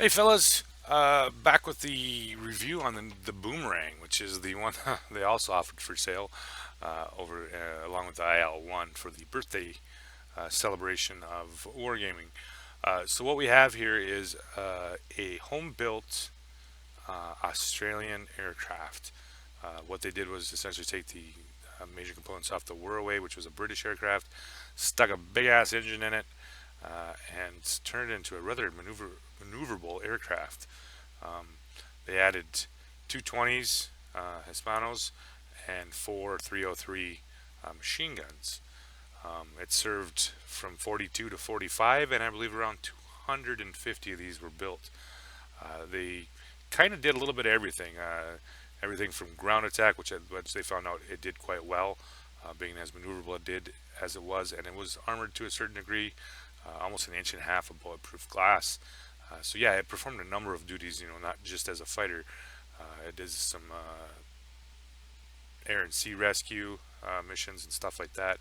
Hey fellas, back with the review on the Boomerang, which is the one they also offered for sale over along with the IL-1 for the birthday celebration of wargaming. So what we have here is a home-built Australian aircraft. What they did was essentially take the major components off the Whirlaway, which was a British aircraft, stuck a big-ass engine in it, and turned it into a rather maneuverable aircraft. Um, they added two 20s Hispanos and four 303 machine guns. It served from 42 to 45, and I believe around 250 of these were built. They kind of did a little bit of everything. Everything from ground attack, which they found out it did quite well, being as maneuverable it did as it was, and it was armored to a certain degree, almost an inch and a half of bulletproof glass. So yeah, it performed a number of duties. Not just as a fighter. It did some air and sea rescue missions and stuff like that.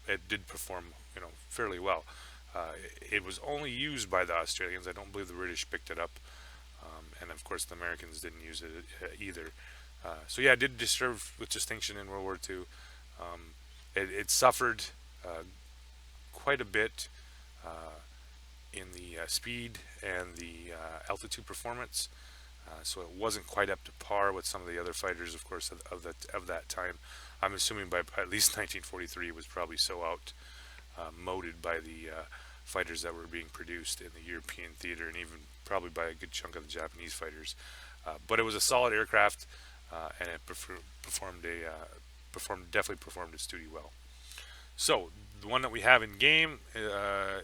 It did perform, fairly well. It was only used by the Australians. I don't believe the British picked it up, and of course the Americans didn't use it either. So yeah, it did serve with distinction in World War II. It suffered uh, quite a bit in the speed and the altitude performance. So it wasn't quite up to par with some of the other fighters, of course, of that time. I'm assuming by at least 1943 it was probably so out moded by the fighters that were being produced in the European theater, and even probably by a good chunk of the Japanese fighters. But it was a solid aircraft, and it definitely performed its duty well. So the one that we have in game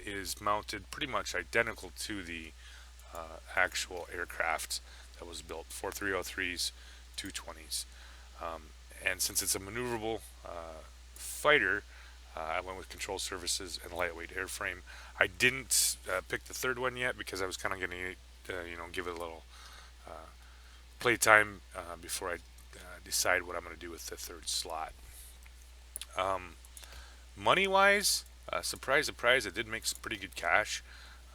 is mounted pretty much identical to the actual aircraft that was built. Four 303s, two 20s. Um, and since it's a maneuverable fighter, I went with control surfaces and lightweight airframe. I didn't pick the third one yet because I was kind of going to, give it a little playtime before I decide what I'm going to do with the third slot. Um, Money wise, surprise, surprise, it did make some pretty good cash.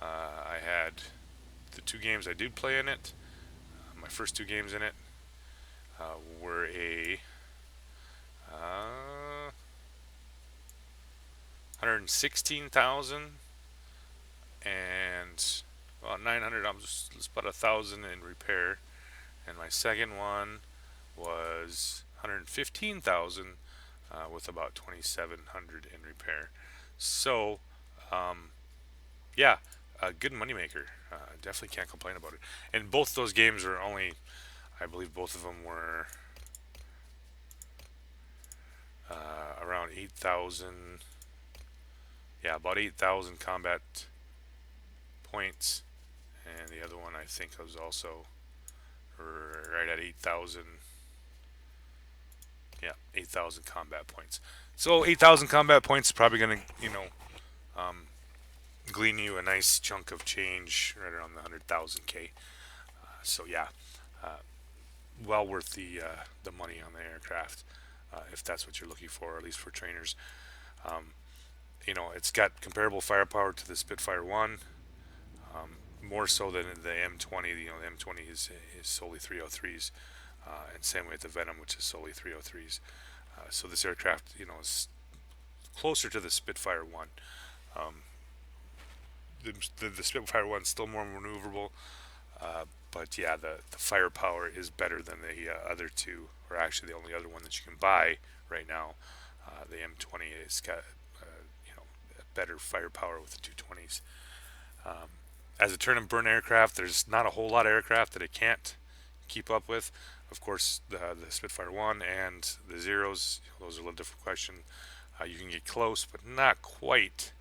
I had the two games I did play in it. My first two games in it were a 116,000 and about 900. I'm just about 1,000 in repair, and my second one was 115,000 with about 2,700 in repair. So, um, yeah, a good moneymaker. Definitely can't complain about it. And both those games were only, I believe, both of them were around 8,000. Yeah, about 8,000 combat points, and the other one I think was also right at 8,000. Yeah, 8,000 combat points. So 8,000 combat points is probably going to, um, glean you a nice chunk of change right around the 100,000 K. So yeah, uh, well worth the money on the aircraft if that's what you're looking for, at least for trainers. Um, it's got comparable firepower to the Spitfire One, more so than the M20. The M20 is solely 303s, and same way with the Venom, which is solely 303s. So this aircraft, is closer to the Spitfire One. Um, the Spitfire One's still more maneuverable, but yeah, the firepower is better than the other two, or actually the only other one that you can buy right now. The M20 has got better firepower with the 220s. Um, as a turn and burn aircraft, there's not a whole lot of aircraft that it can't keep up with. Of course, the Spitfire 1 and the Zeros, those are a little different question. You can get close, but not quite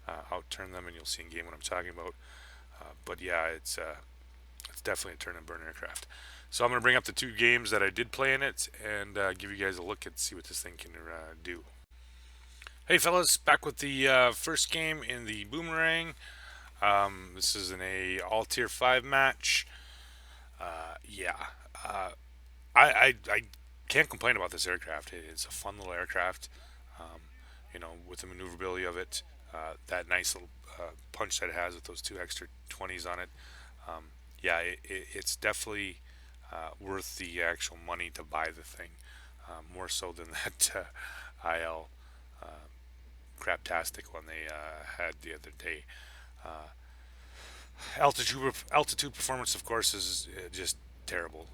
outturn them, and you'll see in game what I'm talking about. But yeah, it's definitely a turn and burn aircraft. So I'm going to bring up the two games that I did play in it and give you guys a look and see what this thing can do. Hey fellas, back with the first game in the Boomerang. This is an all tier 5 match. Yeah, uh, I can't complain about this aircraft. It's a fun little aircraft. Um, with the maneuverability of it, that nice little punch that it has with those two extra 20s on it. Yeah, it's definitely worth the actual money to buy the thing, more so than that IL craptastic one they had the other day. Altitude performance, of course, is just terrible.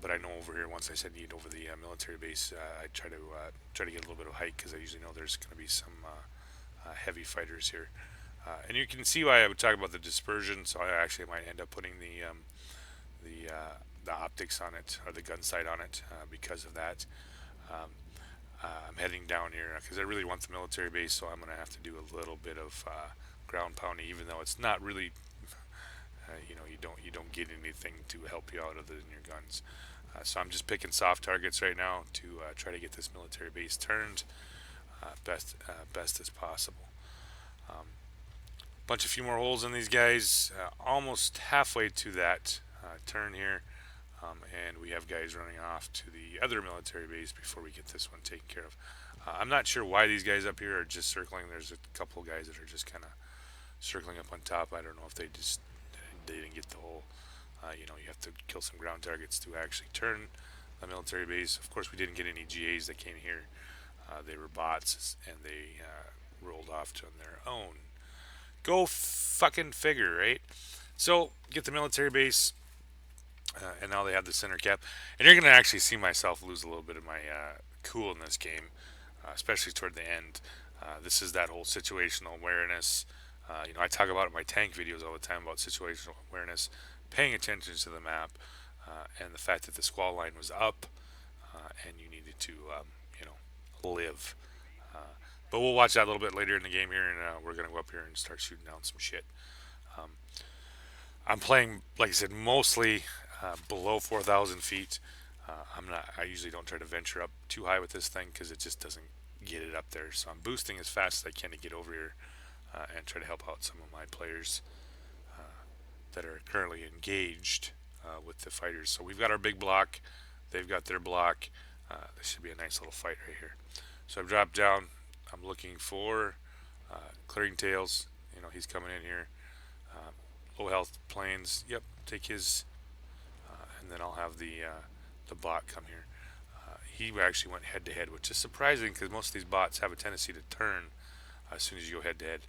But I know over here, once I said need over the military base, I try to get a little bit of height because I usually know there's going to be some heavy fighters here. And you can see why I would talk about the dispersion. So I actually might end up putting the optics on it or the gun sight on it because of that. Um, I'm heading down here because I really want the military base, so I'm going to have to do a little bit of ground pounding, even though it's not really, you don't get anything to help you out other than your guns. So I'm just picking soft targets right now to try to get this military base turned best as possible. Um, Bunch of few more holes in these guys, almost halfway to that turn here. And we have guys running off to the other military base before we get this one taken care of. I'm not sure why these guys up here are just circling. There's a couple of guys that are just kind of circling up on top. I don't know if they didn't get the whole. You have to kill some ground targets to actually turn the military base. Of course, we didn't get any GAs that came here. They were bots, and they rolled off on their own. Go fucking figure, right? So get the military base. And now they have the center cap. And you're going to actually see myself lose a little bit of my cool in this game, especially toward the end. This is that whole situational awareness. I talk about it in my tank videos all the time about situational awareness, paying attention to the map, and the fact that the squall line was up, and you needed to, live. Uh, but we'll watch that a little bit later in the game here, and we're going to go up here and start shooting down some shit. Um, I'm playing, like I said, mostly below 4,000 feet. I'm not. I usually don't try to venture up too high with this thing because it just doesn't get it up there. So I'm boosting as fast as I can to get over here and try to help out some of my players that are currently engaged with the fighters. So we've got our big block. They've got their block. This should be a nice little fight right here. So I've dropped down. I'm looking for clearing tails. He's coming in here. Low health planes. Yep, take his, and then I'll have the bot come here. He actually went head to head, which is surprising because most of these bots have a tendency to turn as soon as you go head to head.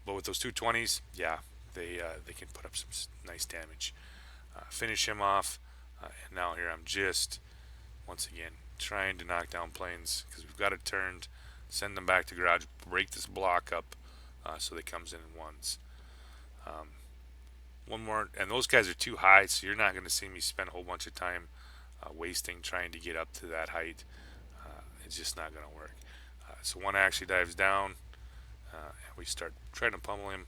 But with those 220s, yeah, they can put up some nice damage. Finish him off, and now here I'm just once again trying to knock down planes because we've got it turned. Send them back to garage, break this block up so they comes in ones. One more, and those guys are too high, so you're not going to see me spend a whole bunch of time wasting trying to get up to that height. It's just not going to work. So one actually dives down, and we start trying to pummel him,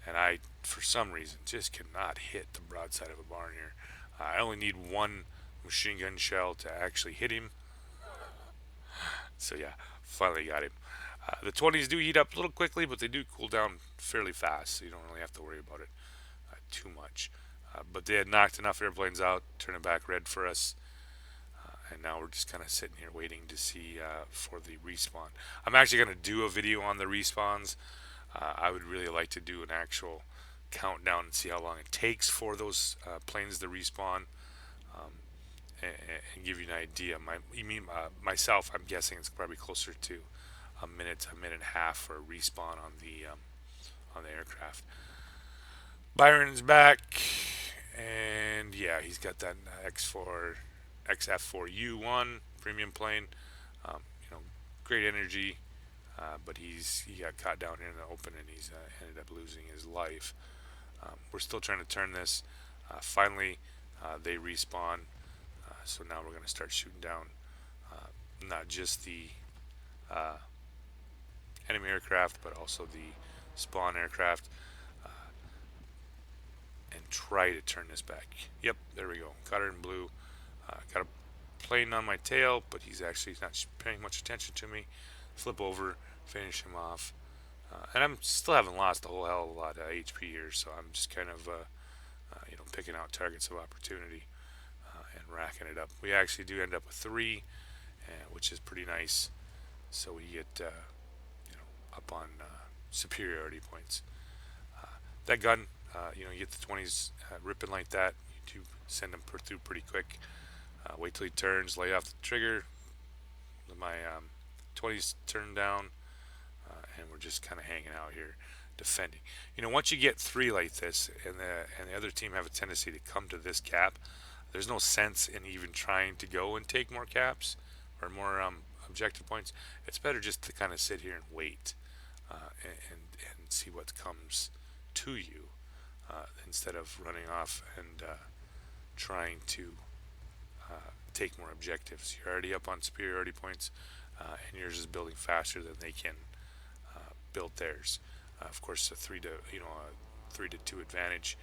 and I, for some reason, just cannot hit the broadside of a barn here. I only need one machine gun shell to actually hit him. So yeah, finally got him. The 20s do heat up a little quickly, but they do cool down fairly fast, so you don't really have to worry about it too much. But they had knocked enough airplanes out, turning back red for us, and now we're just kind of sitting here waiting to see for the respawn. I'm actually going to do a video on the respawns. I would really like to do an actual countdown and see how long it takes for those planes to respawn, and give you an idea. Myself, I'm guessing it's probably closer to a minute and a half for a respawn on the aircraft. Byron's back, and yeah, he's got that XF4U1 premium plane. Um, you know, great energy, but he got caught down here in the open, and he's ended up losing his life. We're still trying to turn this. Finally, they respawn, so now we're going to start shooting down not just the enemy aircraft, but also the spawn aircraft. And try to turn this back. Yep, there we go. Got her in blue. Got a plane on my tail, but he's actually not paying much attention to me. Flip over, finish him off. And I'm still haven't lost a whole hell of a lot of HP here, so I'm just kind of picking out targets of opportunity and racking it up. We actually do end up with 3, which is pretty nice. So we get up on superiority points. That gun, You get the 20s ripping like that, you do send them through pretty quick. Wait till he turns, lay off the trigger. Let my 20s turn down, and we're just kind of hanging out here, defending. Once you get three like this, and the other team have a tendency to come to this cap, there's no sense in even trying to go and take more caps or more objective points. It's better just to kind of sit here and wait, and see what comes to you, instead of running off and trying to take more objectives. You're already up on superiority points, and yours is building faster than they can build theirs. Of course, a 3-2 advantage.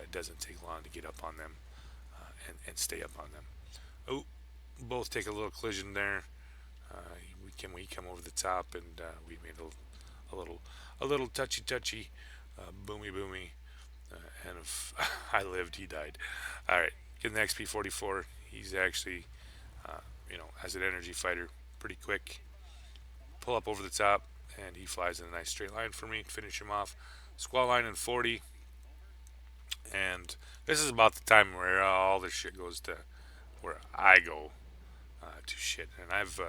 It doesn't take long to get up on them, and stay up on them. Oh, both take a little collision there. We come over the top, and we made a little touchy boomy, and if I lived, he died. All right, get the XP 44. He's actually, as an energy fighter, pretty quick. Pull up over the top, and he flies in a nice straight line for me. Finish him off. Squall line in 40, and this is about the time where all this shit goes to where I go to shit. And I've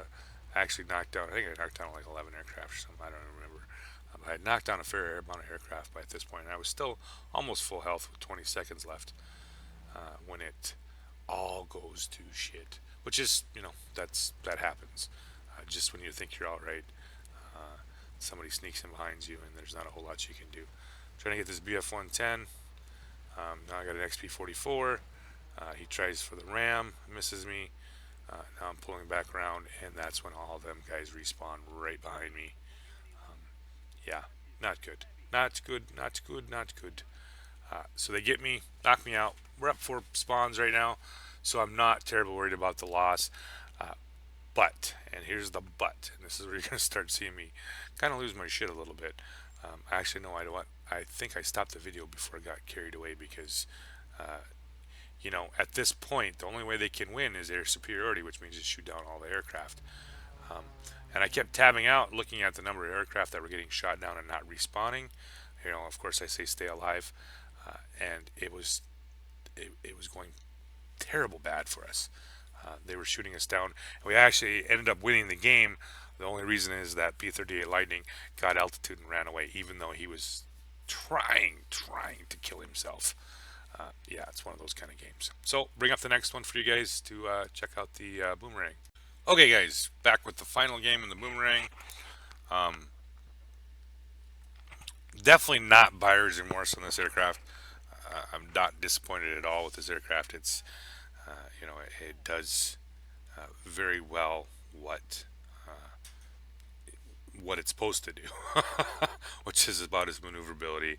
actually knocked down, I think I knocked down like 11 aircraft or something. I don't remember. I had knocked down a fair amount of aircraft by this point, and I was still almost full health with 20 seconds left when it all goes to shit. Which is, that happens. Just when you think you're all right, somebody sneaks in behind you, and there's not a whole lot you can do. Trying to get this BF 110. Now I got an XP 44. He tries for the ram, misses me. Now I'm pulling back around, and that's when all of them guys respawn right behind me. Yeah, not good. Not good, not good, not good. So they get me, knock me out. We're up 4 spawns right now, so I'm not terribly worried about the loss. But, and here's the but, and this is where you're going to start seeing me kind of lose my shit a little bit. Actually, no, I don't. I think I stopped the video before I got carried away because, at this point, the only way they can win is air superiority, which means you shoot down all the aircraft. Um, and I kept tabbing out, looking at the number of aircraft that were getting shot down and not respawning. Of course, I say stay alive, and it was going terrible bad for us. They were shooting us down, and we actually ended up winning the game. The only reason is that P-38 Lightning got altitude and ran away, even though he was trying to kill himself. Yeah, it's one of those kind of games. So, bring up the next one for you guys to check out the Boomerang. Okay, guys, back with the final game in the Boomerang. Definitely not buyer's remorse on this aircraft. I'm not disappointed at all with this aircraft. It's, it does very well what it's supposed to do, which is about its maneuverability.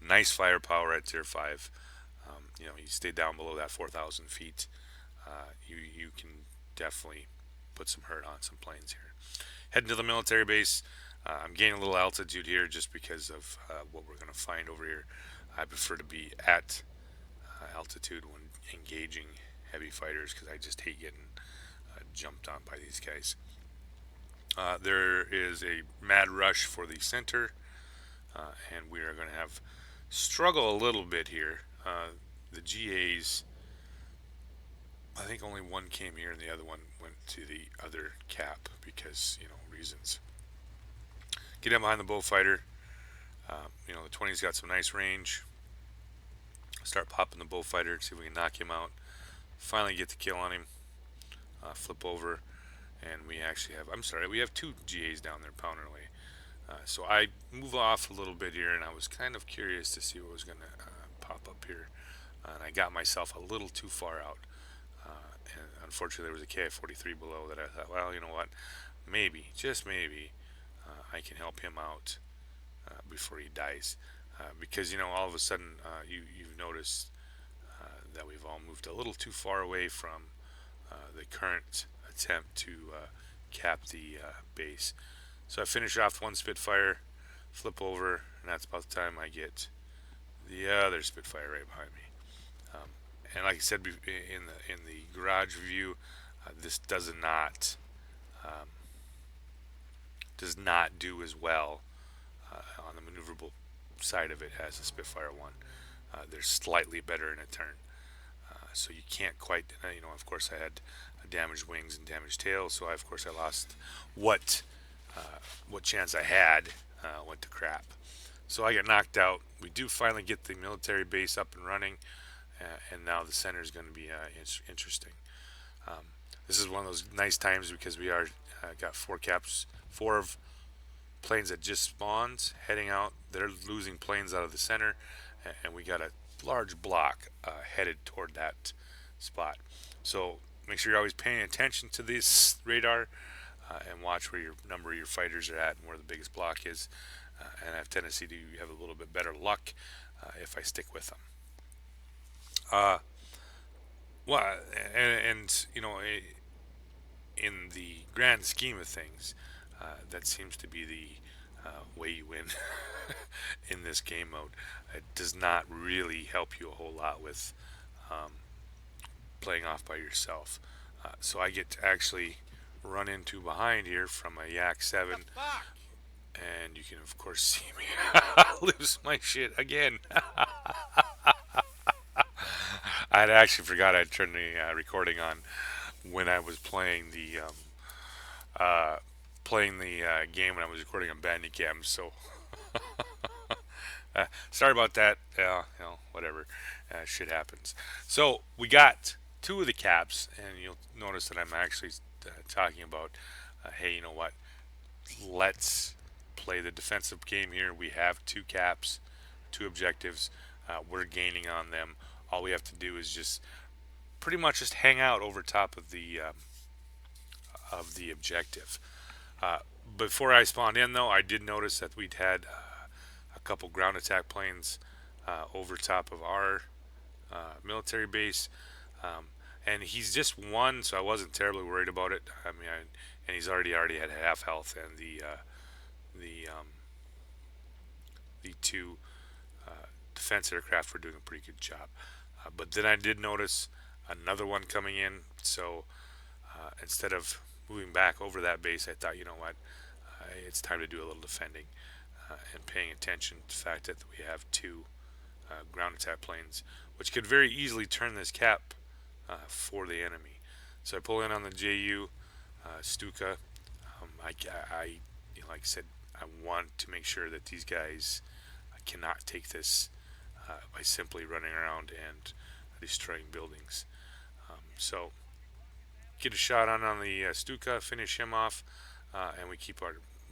Nice firepower at tier 5. You stay down below that 4,000 feet. You can definitely put some hurt on some planes here. Heading to the military base. I'm gaining a little altitude here just because of what we're going to find over here. I prefer to be at altitude when engaging heavy fighters because I just hate getting jumped on by these guys. There is a mad rush for the center, and we are going to have struggle a little bit here. The GAs, I think only one came here and the other one went to the other cap because, reasons. Get in behind the bullfighter. The 20's got some nice range. Start popping the bullfighter, see if we can knock him out. Finally get the kill on him. Flip over, and we actually have, we have 2 GAs down there pounding away. So I move off a little bit here, and I was kind of curious to see what was going to pop up here. And I got myself a little too far out. And unfortunately, there was a KI-43 below that I thought, well, you know what? Maybe, just maybe, I can help him out before he dies. Because, all of a sudden, you've noticed that we've all moved a little too far away from the current attempt to cap the base. So I finish off one Spitfire, flip over, and that's about the time I get the other Spitfire right behind me. And like I said in the garage review, this does not do as well on the maneuverable side of it has a Spitfire 1. They're slightly better in a turn. So you can't quite, of course I had damaged wings and damaged tail, so of course I lost what what chance I had went to crap. So I get knocked out. We do finally get the military base up and running, and now the center is going to be interesting. This is one of those nice times because we are got four caps, four of planes that just spawned heading out. They're losing planes out of the center, and we got a large block headed toward that spot. So make sure you're always paying attention to this radar and watch where your number of your fighters are at and where the biggest block is. And I have tendency to have a little bit better luck if I stick with them. Uh, well, and in the grand scheme of things, that seems to be the way you win in this game mode. It does not really help you a whole lot with um, playing off by yourself. So I get to actually run into behind here from a Yak 7, and you can of course see me lose my shit again. I'd actually forgot I'd turned the recording on when I was uh, playing the game when I was recording on Bandicam. So sorry about that. Whatever. Shit happens. So we got two of the caps, and you'll notice that I'm actually talking about, hey, you know what? Let's play the defensive game here. We have two caps, two objectives. We're gaining on them. All we have to do is just pretty much just hang out over top of the objective. Uh, Before I spawned in, though, I did notice that we'd had a couple ground attack planes over top of our military base, um, and he's just one, so I wasn't terribly worried about it. And he's already had half health, and the the two defense aircraft were doing a pretty good job. But then I did notice another one coming in, so instead of moving back over that base, I thought, you know what, it's time to do a little defending and paying attention to the fact that we have two ground attack planes, which could very easily turn this cap for the enemy. So I pull in on the JU Stuka. Like I said, I want to make sure that these guys cannot take this by simply running around and destroying buildings. So get a shot on the Stuka, finish him off, and we keep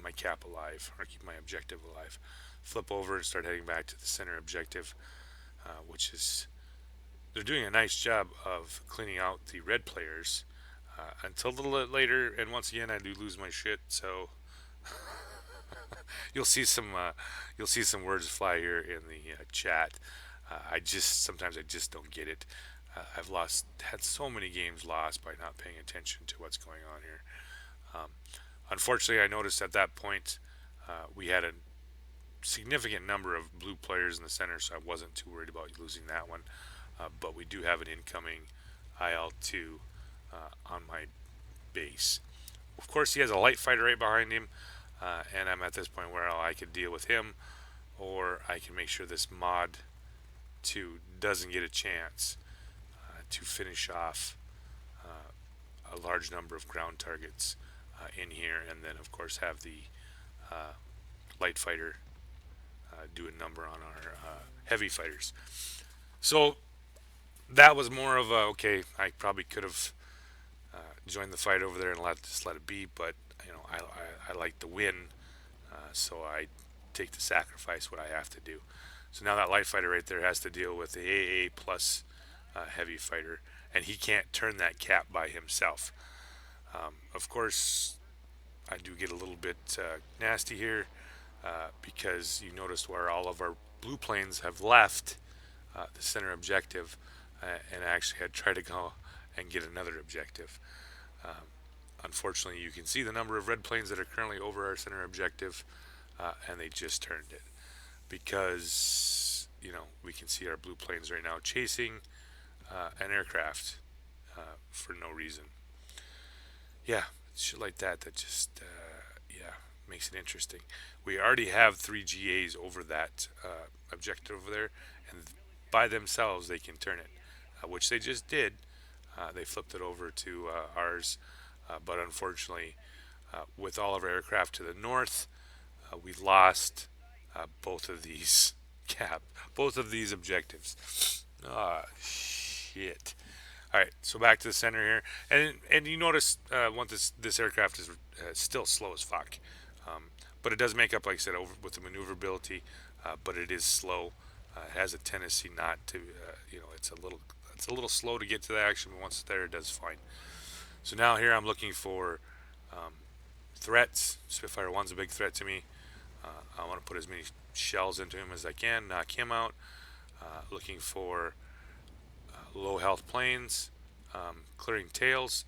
my cap alive, or keep my objective alive. Flip over and start heading back to the center objective, which is, they're doing a nice job of cleaning out the red players until a little bit later, and once again I do lose my shit. So you'll see some words fly here in the chat. Sometimes I just don't get it. I've had so many games lost by not paying attention to what's going on here. Unfortunately, I noticed at that point we had a significant number of blue players in the center, so I wasn't too worried about losing that one. But we do have an incoming IL-2 on my base. Of course, he has a light fighter right behind him, and I'm at this point where I could deal with him, or I can make sure this mod 2 doesn't get a chance to finish off a large number of ground targets in here, and then of course have the light fighter do a number on our heavy fighters. So that was more of a, okay, I probably could have joined the fight over there and just let it be, but I like the win, so I take the sacrifice what I have to do. So now that light fighter right there has to deal with the AA plus heavy fighter, and he can't turn that cap by himself. Of course, I do get a little bit nasty here because you noticed where all of our blue planes have left the center objective, and I actually had tried to go and get another objective. Unfortunately, you can see the number of red planes that are currently over our center objective, and they just turned it because we can see our blue planes right now chasing an aircraft for no reason. Yeah, shit like that just makes it interesting. We already have 3 GAs over that objective over there, and by themselves they can turn it, which they just did. They flipped it over to ours, but unfortunately, with all of our aircraft to the north, we lost both of these both of these objectives. Ah, shit. All right, so back to the center here, and you notice once this aircraft is still slow as fuck, um, but it does make up, like I said, over with the maneuverability, but it is slow. It has a tendency not to, it's a little slow to get to the action, but once it's there, it does fine. So now here I'm looking for um, threats. Spitfire 1's a big threat to me. I want to put as many shells into him as I can, knock him out. Looking for low health planes, clearing tails,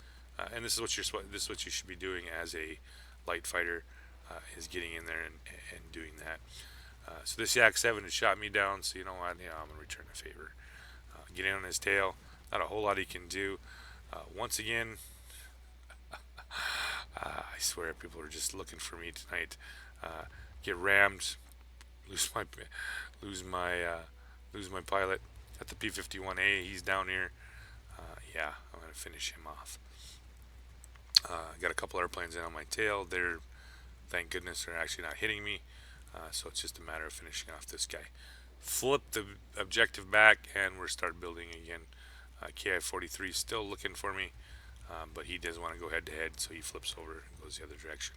and this is what you should be doing as a light fighter, is getting in there and doing that. So this Yak 7 has shot me down. So you know what? I'm gonna return a favor. Get in on his tail. Not a whole lot he can do. Once again, I swear people are just looking for me tonight. Get rammed, lose my lose my uh, lose my pilot. Got the P-51A. He's down here. Yeah, I'm gonna finish him off. Got a couple airplanes in on my tail. They're, thank goodness, they're actually not hitting me. So it's just a matter of finishing off this guy. Flip the objective back, and we're start building again. KI-43 is still looking for me, but he doesn't want to go head to head, so he flips over and goes the other direction.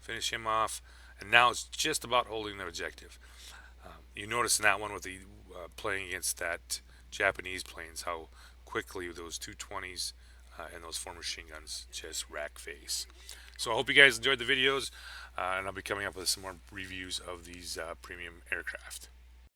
Finish him off, and now it's just about holding the objective. You notice in that one with the playing against that Japanese planes, how quickly those 220s and those 4 machine guns just rack face. So I hope you guys enjoyed the videos, and I'll be coming up with some more reviews of these premium aircraft.